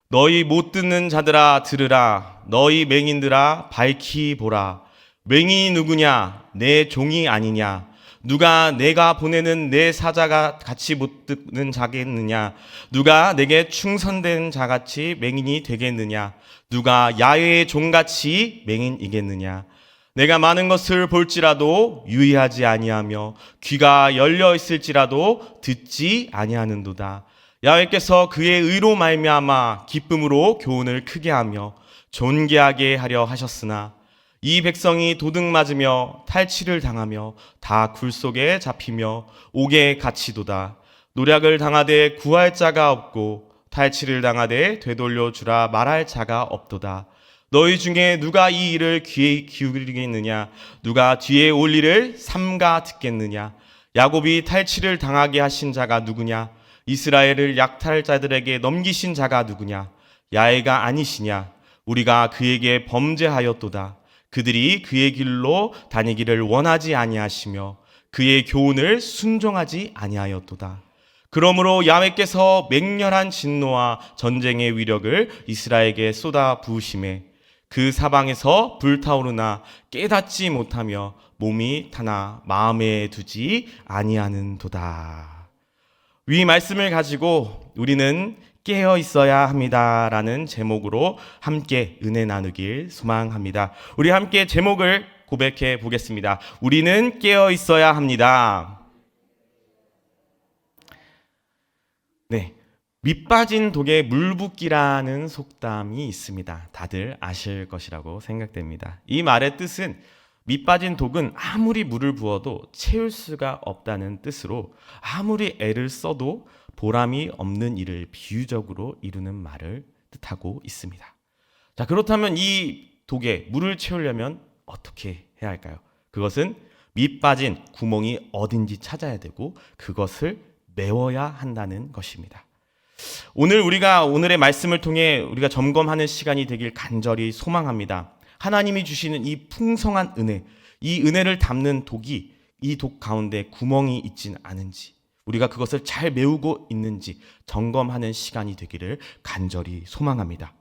너희 못 듣는 자들아 들으라. 너희 맹인들아 밝히 보라. 맹인이 누구냐? 내 종이 아니냐? 누가 내가 보내는 내 사자가 같이 못 듣는 자겠느냐? 누가 내게 충성된 자같이 맹인이 되겠느냐? 누가 야훼의 종같이 맹인이겠느냐? 내가 많은 것을 볼지라도 유의하지 아니하며 귀가 열려 있을지라도 듣지 아니하는도다. 야훼께서 그의 의로 말미암아 기쁨으로 교훈을 크게 하며 존귀하게 하려 하셨으나 이 백성이 도둑 맞으며 탈취를 당하며 다 굴 속에 잡히며 옥에 갇히도다. 노략을 당하되 구할 자가 없고 탈취를 당하되 되돌려 주라 말할 자가 없도다. 너희 중에 누가 이 일을 귀에 기울이겠느냐? 누가 뒤에 올 일을 삼가 듣겠느냐? 야곱이 탈취를 당하게 하신 자가 누구냐? 이스라엘을 약탈자들에게 넘기신 자가 누구냐? 야훼가 아니시냐? 우리가 그에게 범죄하였도다. 그들이 그의 길로 다니기를 원하지 아니하시며 그의 교훈을 순종하지 아니하였도다. 그러므로 야훼께서 맹렬한 진노와 전쟁의 위력을 이스라엘에게 쏟아 부으심에 그 사방에서 불타오르나 깨닫지 못하며 몸이 타나 마음에 두지 아니하는도다. 위 말씀을 가지고 우리는 깨어 있어야 합니다라는 제목으로 함께 은혜 나누길 소망합니다. 우리 함께 제목을 고백해 보겠습니다. 우리는 깨어 있어야 합니다. 네, 밑빠진 독에 물 붓기라는 속담이 있습니다. 다들 아실 것이라고 생각됩니다. 이 말의 뜻은 밑빠진 독은 아무리 물을 부어도 채울 수가 없다는 뜻으로 아무리 애를 써도 보람이 없는 일을 비유적으로 이루는 말을 뜻하고 있습니다. 자, 그렇다면 이 독에 물을 채우려면 어떻게 해야 할까요? 그것은 밑빠진 구멍이 어딘지 찾아야 되고 그것을 메워야 한다는 것입니다. 오늘의 말씀을 통해 우리가 점검하는 시간이 되길 간절히 소망합니다. 하나님이 주시는 이 풍성한 은혜, 이 은혜를 담는 독이 이 독 가운데 구멍이 있진 않은지, 우리가 그것을 잘 메우고 있는지 점검하는 시간이 되기를 간절히 소망합니다.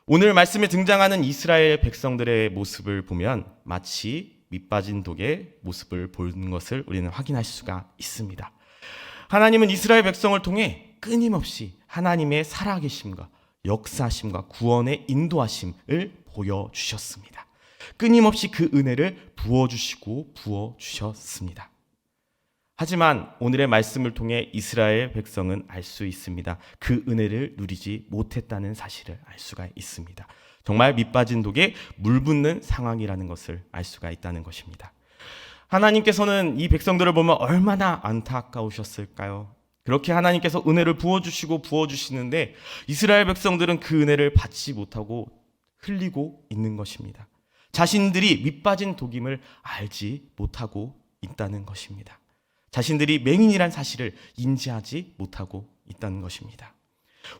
오늘 말씀에 등장하는 이스라엘 백성들의 모습을 보면 마치 밑빠진 독의 모습을 보는 것을 우리는 확인할 수가 있습니다. 하나님은 이스라엘 백성을 통해 끊임없이 하나님의 살아계심과 역사심과 구원의 인도하심을 보여주셨습니다. 끊임없이 그 은혜를 부어주셨습니다. 하지만 오늘의 말씀을 통해 이스라엘 백성은 알 수 있습니다. 그 은혜를 누리지 못했다는 사실을 알 수가 있습니다. 정말 밑빠진 독에 물 붓는 상황이라는 것을 알 수가 있다는 것입니다. 하나님께서는 이 백성들을 보면 얼마나 안타까우셨을까요? 그렇게 하나님께서 은혜를 부어주시는데 이스라엘 백성들은 그 은혜를 받지 못하고 흘리고 있는 것입니다. 자신들이 밑빠진 독임을 알지 못하고 있다는 것입니다. 자신들이 맹인이란 사실을 인지하지 못하고 있다는 것입니다.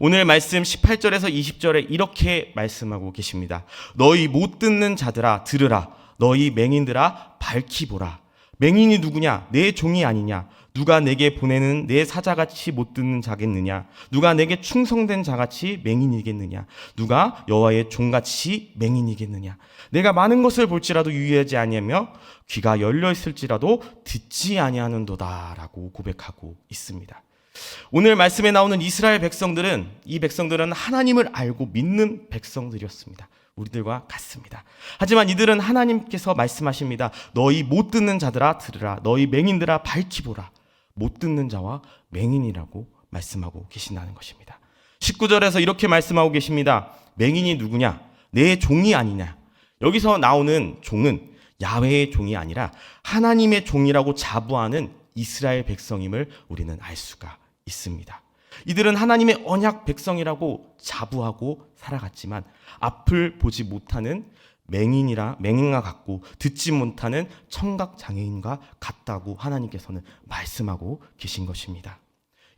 오늘 말씀 18절에서 20절에 이렇게 말씀하고 계십니다. 너희 못 듣는 자들아 들으라. 너희 맹인들아 밝히 보라. 맹인이 누구냐? 내 종이 아니냐? 누가 내게 보내는 내 사자같이 못 듣는 자겠느냐? 누가 내게 충성된 자같이 맹인이겠느냐? 누가 여호와의 종같이 맹인이겠느냐? 내가 많은 것을 볼지라도 유의하지 아니하며 귀가 열려 있을지라도 듣지 아니하는도다라고 고백하고 있습니다. 오늘 말씀에 나오는 이스라엘 백성들은 이 백성들은 하나님을 알고 믿는 백성들이었습니다. 우리들과 같습니다. 하지만 이들은 하나님께서 말씀하십니다. 너희 못 듣는 자들아 들으라. 너희 맹인들아 밝히 보라. 못 듣는 자와 맹인이라고 말씀하고 계신다는 것입니다. 19절에서 이렇게 말씀하고 계십니다. 맹인이 누구냐? 내 종이 아니냐? 여기서 나오는 종은 야훼의 종이 아니라 하나님의 종이라고 자부하는 이스라엘 백성임을 우리는 알 수가 있습니다. 이들은 하나님의 언약 백성이라고 자부하고 살아갔지만 앞을 보지 못하는 맹인과 같고 듣지 못하는 청각 장애인과 같다고 하나님께서는 말씀하고 계신 것입니다.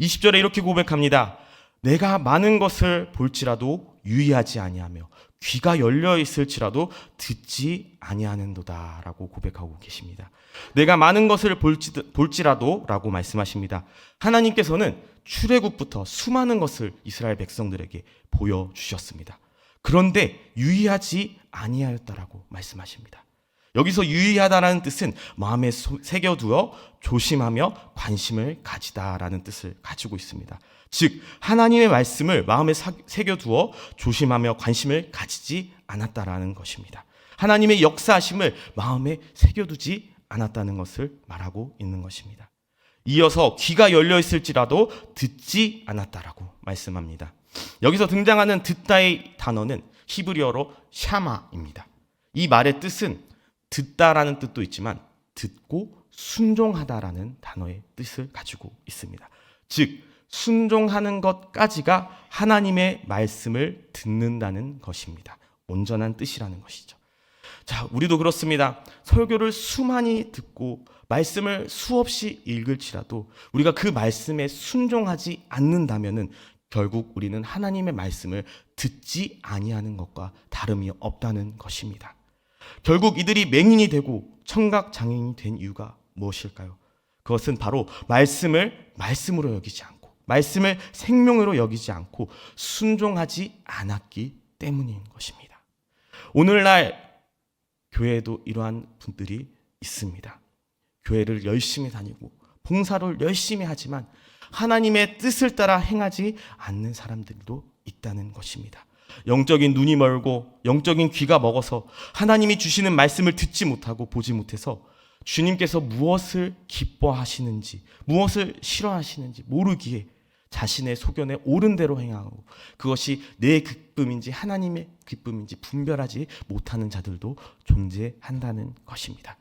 20절에 이렇게 고백합니다. 내가 많은 것을 볼지라도 유의하지 아니하며 귀가 열려 있을지라도 듣지 아니하는도다라고 고백하고 계십니다. 내가 많은 것을 볼지라도라고 말씀하십니다. 하나님께서는 출애굽부터 수많은 것을 이스라엘 백성들에게 보여주셨습니다. 그런데 유의하지 아니하였다라고 말씀하십니다. 여기서 유의하다라는 뜻은 마음에 새겨두어 조심하며 관심을 가지다라는 뜻을 가지고 있습니다. 즉 하나님의 말씀을 마음에 새겨두어 조심하며 관심을 가지지 않았다라는 것입니다. 하나님의 역사하심을 마음에 새겨두지 않았다는 것을 말하고 있는 것입니다. 이어서 귀가 열려 있을지라도 듣지 않았다라고 말씀합니다. 여기서 등장하는 듣다의 단어는 히브리어로 샤마입니다. 이 말의 뜻은 듣다라는 뜻도 있지만 듣고 순종하다라는 단어의 뜻을 가지고 있습니다. 즉 순종하는 것까지가 하나님의 말씀을 듣는다는 것입니다. 온전한 뜻이라는 것이죠. 자, 우리도 그렇습니다. 설교를 수많이 듣고 말씀을 수없이 읽을지라도 우리가 그 말씀에 순종하지 않는다면은 결국 우리는 하나님의 말씀을 듣지 아니하는 것과 다름이 없다는 것입니다. 결국 이들이 맹인이 되고 청각장애인이 된 이유가 무엇일까요? 그것은 바로 말씀을 말씀으로 여기지 않고 말씀을 생명으로 여기지 않고 순종하지 않았기 때문인 것입니다. 오늘날 교회에도 이러한 분들이 있습니다. 교회를 열심히 다니고 봉사를 열심히 하지만 하나님의 뜻을 따라 행하지 않는 사람들도 있다는 것입니다. 영적인 눈이 멀고 영적인 귀가 먹어서 하나님이 주시는 말씀을 듣지 못하고 보지 못해서 주님께서 무엇을 기뻐하시는지 무엇을 싫어하시는지 모르기에 자신의 소견에 옳은 대로 행하고 그것이 내 기쁨인지 하나님의 기쁨인지 분별하지 못하는 자들도 존재한다는 것입니다.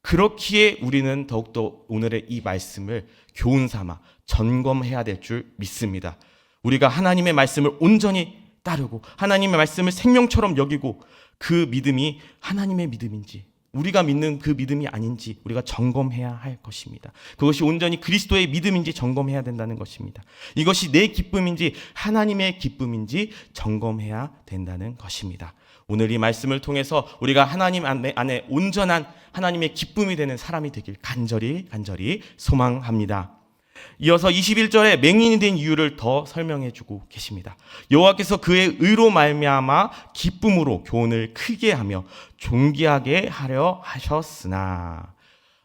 그렇기에 우리는 더욱더 오늘의 이 말씀을 교훈 삼아 점검해야 될 줄 믿습니다. 우리가 하나님의 말씀을 온전히 따르고 하나님의 말씀을 생명처럼 여기고 그 믿음이 하나님의 믿음인지 우리가 믿는 그 믿음이 아닌지 우리가 점검해야 할 것입니다. 그것이 온전히 그리스도의 믿음인지 점검해야 된다는 것입니다. 이것이 내 기쁨인지 하나님의 기쁨인지 점검해야 된다는 것입니다. 오늘 이 말씀을 통해서 우리가 하나님 안에 온전한 하나님의 기쁨이 되는 사람이 되길 간절히 소망합니다. 이어서 21절에 맹인이 된 이유를 더 설명해 주고 계십니다. 여호와께서 그의 의로 말미암아 기쁨으로 교훈을 크게 하며 존귀하게 하려 하셨으나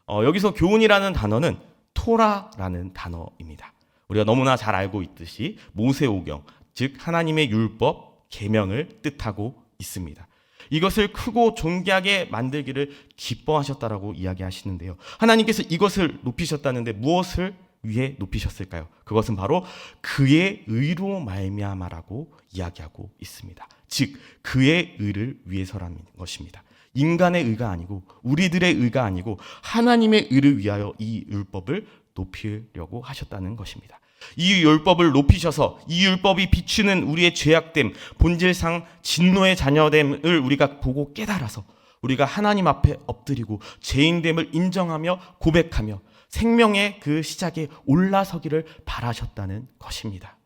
여기서 교훈이라는 단어는 토라라는 단어입니다. 우리가 너무나 잘 알고 있듯이 모세오경 즉 하나님의 율법 계명을 뜻하고 있습니다. 이것을 크고 존귀하게 만들기를 기뻐하셨다라고 이야기하시는데요. 하나님께서 이것을 높이셨다는데 무엇을 위해 높이셨을까요? 그것은 바로 그의 의로 말미암아라고 이야기하고 있습니다. 즉 그의 의를 위해서라는 것입니다. 인간의 의가 아니고 우리들의 의가 아니고 하나님의 의를 위하여 이 율법을 높이려고 하셨다는 것입니다. 이 율법을 높이셔서 이 율법이 비추는 우리의 죄악됨, 본질상 진노의 자녀됨을 우리가 보고 깨달아서 우리가 하나님 앞에 엎드리고 죄인됨을 인정하며 고백하며 생명의 그 시작에 올라서기를 바라셨다는 것입니다.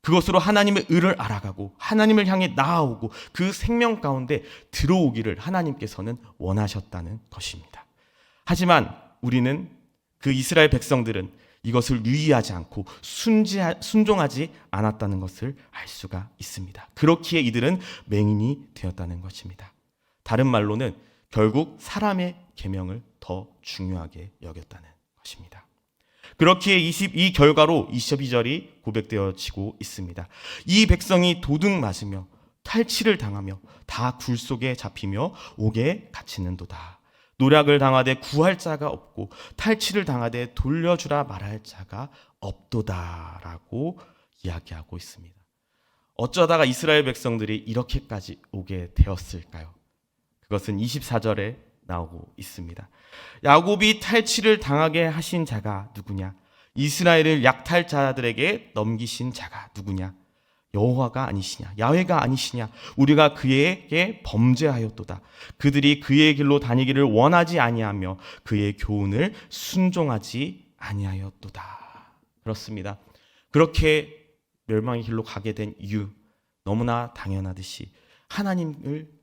그것으로 하나님의 의를 알아가고 하나님을 향해 나아오고 그 생명 가운데 들어오기를 하나님께서는 원하셨다는 것입니다. 하지만 우리는 그 이스라엘 백성들은 이것을 유의하지 않고 순종하지 않았다는 것을 알 수가 있습니다. 그렇기에 이들은 맹인이 되었다는 것입니다. 다른 말로는 결국 사람의 계명을 더 중요하게 여겼다는 것입니다. 그렇기에 이 결과로 22절이 고백되어지고 있습니다. 이 백성이 도둑 맞으며 탈취를 당하며 다 굴 속에 잡히며 옥에 갇히는도다. 노략을 당하되 구할 자가 없고 탈취를 당하되 돌려주라 말할 자가 없도다라고 이야기하고 있습니다. 어쩌다가 이스라엘 백성들이 이렇게까지 오게 되었을까요? 그것은 24절에 나오고 있습니다. 야곱이 탈취를 당하게 하신 자가 누구냐? 이스라엘을 약탈자들에게 넘기신 자가 누구냐? 여호와가 아니시냐? 야훼가 아니시냐? 우리가 그에게 범죄하였도다. 그들이 그의 길로 다니기를 원하지 아니하며 그의 교훈을 순종하지 아니하였도다. 그렇습니다. 그렇게 멸망의 길로 가게 된 이유, 너무나 당연하듯이 하나님을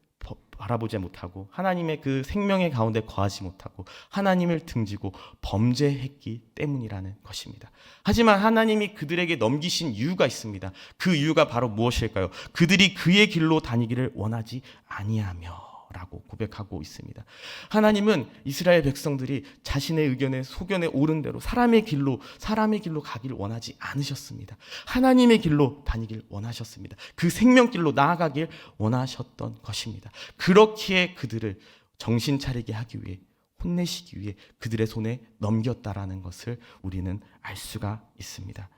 바라보지 못하고 하나님의 그 생명의 가운데 거하지 못하고 하나님을 등지고 범죄했기 때문이라는 것입니다. 하지만 하나님이 그들에게 넘기신 이유가 있습니다. 그 이유가 바로 무엇일까요? 그들이 그의 길로 다니기를 원하지 아니하며 라고 고백하고 있습니다. 하나님은 이스라엘 백성들이 자신의 의견에 소견에 옳은 대로 사람의 길로 가기를 원하지 않으셨습니다. 하나님의 길로 다니길 원하셨습니다. 그 생명길로 나아가길 원하셨던 것입니다. 그렇기에 그들을 정신 차리게 하기 위해 혼내시기 위해 그들의 손에 넘겼다라는 것을 우리는 알 수가 있습니다.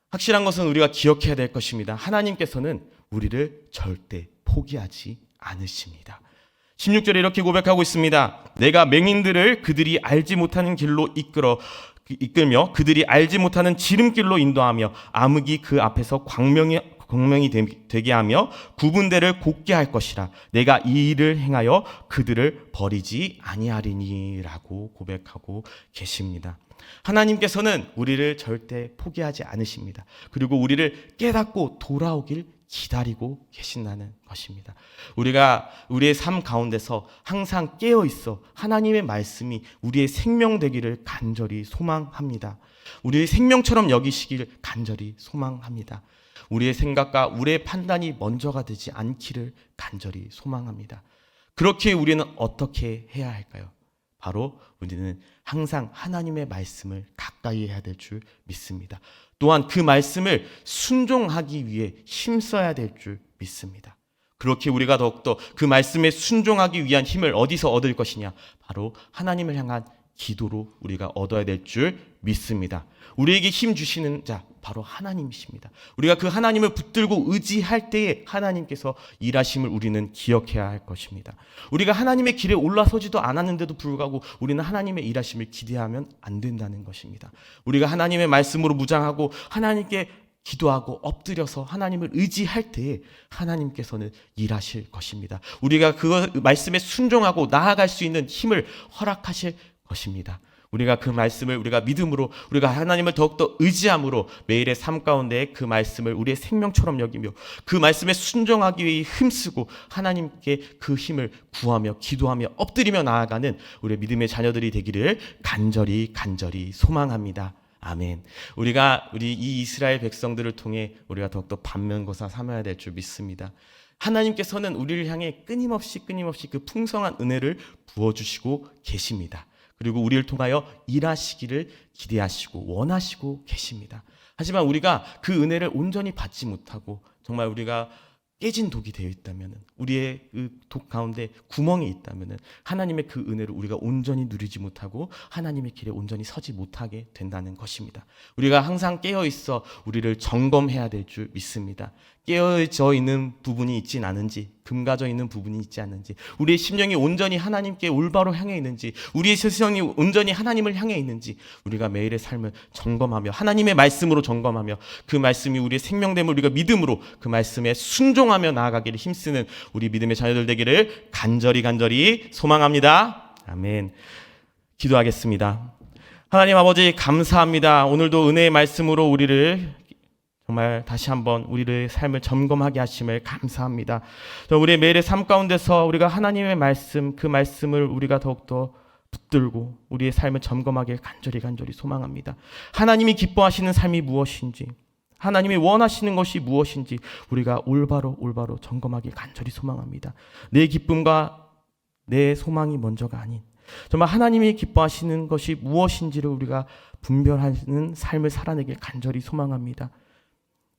확실한 것은 우리가 기억해야 될 것입니다. 하나님께서는 우리를 절대 포기하지 않으십니다. 16절에 이렇게 고백하고 있습니다. 내가 맹인들을 그들이 알지 못하는 길로 이끌며 그들이 알지 못하는 지름길로 인도하며 암흑이 그 앞에서 광명이 되게 하며 굽은 데를 곱게 할 것이라. 내가 이 일을 행하여 그들을 버리지 아니하리니 라고 고백하고 계십니다. 하나님께서는 우리를 절대 포기하지 않으십니다. 그리고 우리를 깨닫고 돌아오길 기다리고 계신다는 것입니다. 우리가 우리의 삶 가운데서 항상 깨어 있어 하나님의 말씀이 우리의 생명 되기를 간절히 소망합니다. 우리의 생명처럼 여기시길 간절히 소망합니다. 우리의 생각과 우리의 판단이 먼저가 되지 않기를 간절히 소망합니다. 그렇게 우리는 어떻게 해야 할까요? 바로 우리는 항상 하나님의 말씀을 가까이 해야 될 줄 믿습니다. 또한 그 말씀을 순종하기 위해 힘써야 될 줄 믿습니다. 그렇게 우리가 더욱더 그 말씀에 순종하기 위한 힘을 어디서 얻을 것이냐? 바로 하나님을 향한 기도로 우리가 얻어야 될 줄 믿습니다. 우리에게 힘 주시는 자 바로 하나님이십니다. 우리가 그 하나님을 붙들고 의지할 때에 하나님께서 일하심을 우리는 기억해야 할 것입니다. 우리가 하나님의 길에 올라서지도 않았는데도 불구하고 우리는 하나님의 일하심을 기대하면 안 된다는 것입니다. 우리가 하나님의 말씀으로 무장하고 하나님께 기도하고 엎드려서 하나님을 의지할 때에 하나님께서는 일하실 것입니다. 우리가 그 말씀에 순종하고 나아갈 수 있는 힘을 허락하실 것입니다. 우리가 그 말씀을 우리가 믿음으로 우리가 하나님을 더욱더 의지함으로 매일의 삶 가운데 그 말씀을 우리의 생명처럼 여기며 그 말씀에 순종하기 위해 힘쓰고 하나님께 그 힘을 구하며 기도하며 엎드리며 나아가는 우리의 믿음의 자녀들이 되기를 간절히 소망합니다. 아멘. 우리 이 이스라엘 백성들을 통해 우리가 더욱더 반면교사 삼아야 될 줄 믿습니다. 하나님께서는 우리를 향해 끊임없이 그 풍성한 은혜를 부어주시고 계십니다. 그리고 우리를 통하여 일하시기를 기대하시고 원하시고 계십니다. 하지만 우리가 그 은혜를 온전히 받지 못하고 정말 우리가 깨진 독이 되어 있다면, 우리의 그 독 가운데 구멍이 있다면 하나님의 그 은혜를 우리가 온전히 누리지 못하고 하나님의 길에 온전히 서지 못하게 된다는 것입니다. 우리가 항상 깨어 있어 우리를 점검해야 될 줄 믿습니다. 깨어져 있는 부분이 있진 않은지, 금가져 있는 부분이 있지 않는지, 우리의 심령이 온전히 하나님께 올바로 향해 있는지, 우리의 세상이 온전히 하나님을 향해 있는지 우리가 매일의 삶을 점검하며 하나님의 말씀으로 점검하며 그 말씀이 우리의 생명됨을 우리가 믿음으로 그 말씀에 순종하며 나아가기를 힘쓰는 우리 믿음의 자녀들 되기를 간절히 소망합니다. 아멘. 기도하겠습니다. 하나님 아버지 감사합니다. 오늘도 은혜의 말씀으로 우리를 정말 다시 한번 우리의 삶을 점검하게 하심을 감사합니다. 우리의 매일의 삶 가운데서 우리가 하나님의 말씀, 그 말씀을 우리가 더욱더 붙들고 우리의 삶을 점검하길 간절히 소망합니다. 하나님이 기뻐하시는 삶이 무엇인지, 하나님이 원하시는 것이 무엇인지 우리가 올바로 점검하길 간절히 소망합니다. 내 기쁨과 내 소망이 먼저가 아닌 정말 하나님이 기뻐하시는 것이 무엇인지를 우리가 분별하는 삶을 살아내길 간절히 소망합니다.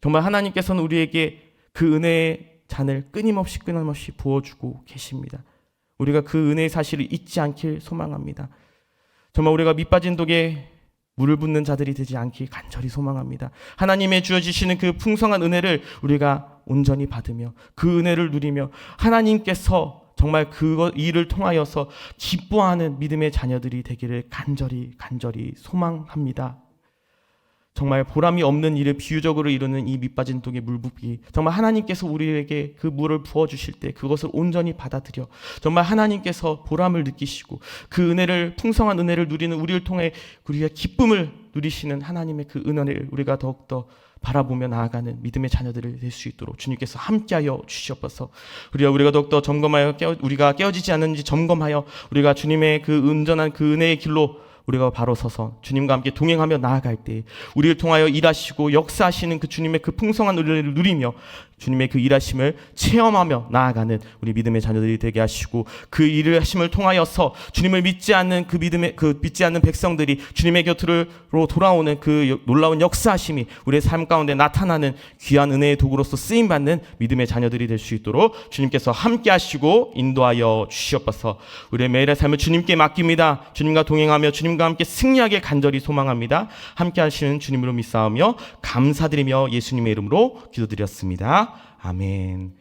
정말 하나님께서는 우리에게 그 은혜의 잔을 끊임없이 부어주고 계십니다. 우리가 그 은혜의 사실을 잊지 않길 소망합니다. 정말 우리가 밑빠진 독에 물을 붓는 자들이 되지 않길 간절히 소망합니다. 하나님의 주어지시는 그 풍성한 은혜를 우리가 온전히 받으며 그 은혜를 누리며 하나님께서 정말 그 일을 통하여서 기뻐하는 믿음의 자녀들이 되기를 간절히 소망합니다. 정말 보람이 없는 일을 비유적으로 이루는 이 밑빠진 독에 물 붓기, 정말 하나님께서 우리에게 그 물을 부어주실 때 그것을 온전히 받아들여 정말 하나님께서 보람을 느끼시고 그 은혜를, 풍성한 은혜를 누리는 우리를 통해 우리가 기쁨을 누리시는 하나님의 그 은혜를 우리가 더욱더 바라보며 나아가는 믿음의 자녀들이 될 수 있도록 주님께서 함께하여 주시옵소서. 우리가 더욱더 점검하여 우리가 깨어지지 않는지 점검하여 우리가 주님의 그 온전한 그 은혜의 길로 우리가 바로 서서 주님과 함께 동행하며 나아갈 때 우리를 통하여 일하시고 역사하시는 그 주님의 그 풍성한 은혜를 누리며 주님의 그 일하심을 체험하며 나아가는 우리 믿음의 자녀들이 되게 하시고, 그 일을 하심을 통하여서 주님을 믿지 않는 믿지 않는 백성들이 주님의 곁으로 돌아오는 그 놀라운 역사하심이 우리의 삶 가운데 나타나는 귀한 은혜의 도구로서 쓰임 받는 믿음의 자녀들이 될 수 있도록 주님께서 함께 하시고 인도하여 주시옵소서. 우리의 매일의 삶을 주님께 맡깁니다. 주님과 동행하며 주님과 함께 승리하길 간절히 소망합니다. 함께 하시는 주님으로 믿사오며 감사드리며 예수님의 이름으로 기도드렸습니다. 아멘.